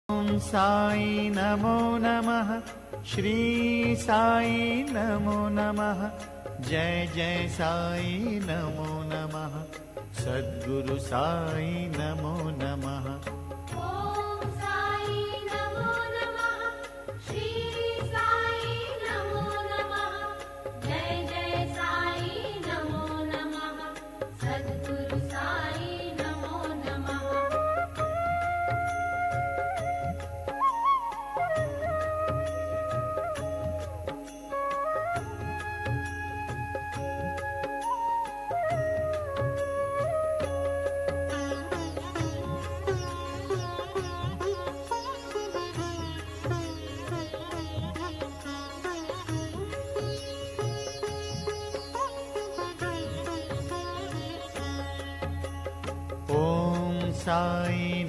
ओम साई नमो नमः। श्री साई नमो नमः। जय जय साई नमो नमः। सद्गुरु साई नमो नमः। ओम साई नमो नमः। श्री साई नमो नमः। जय जय साई नमो नमः। सद्गुरु साई नमो नमः। ओम साई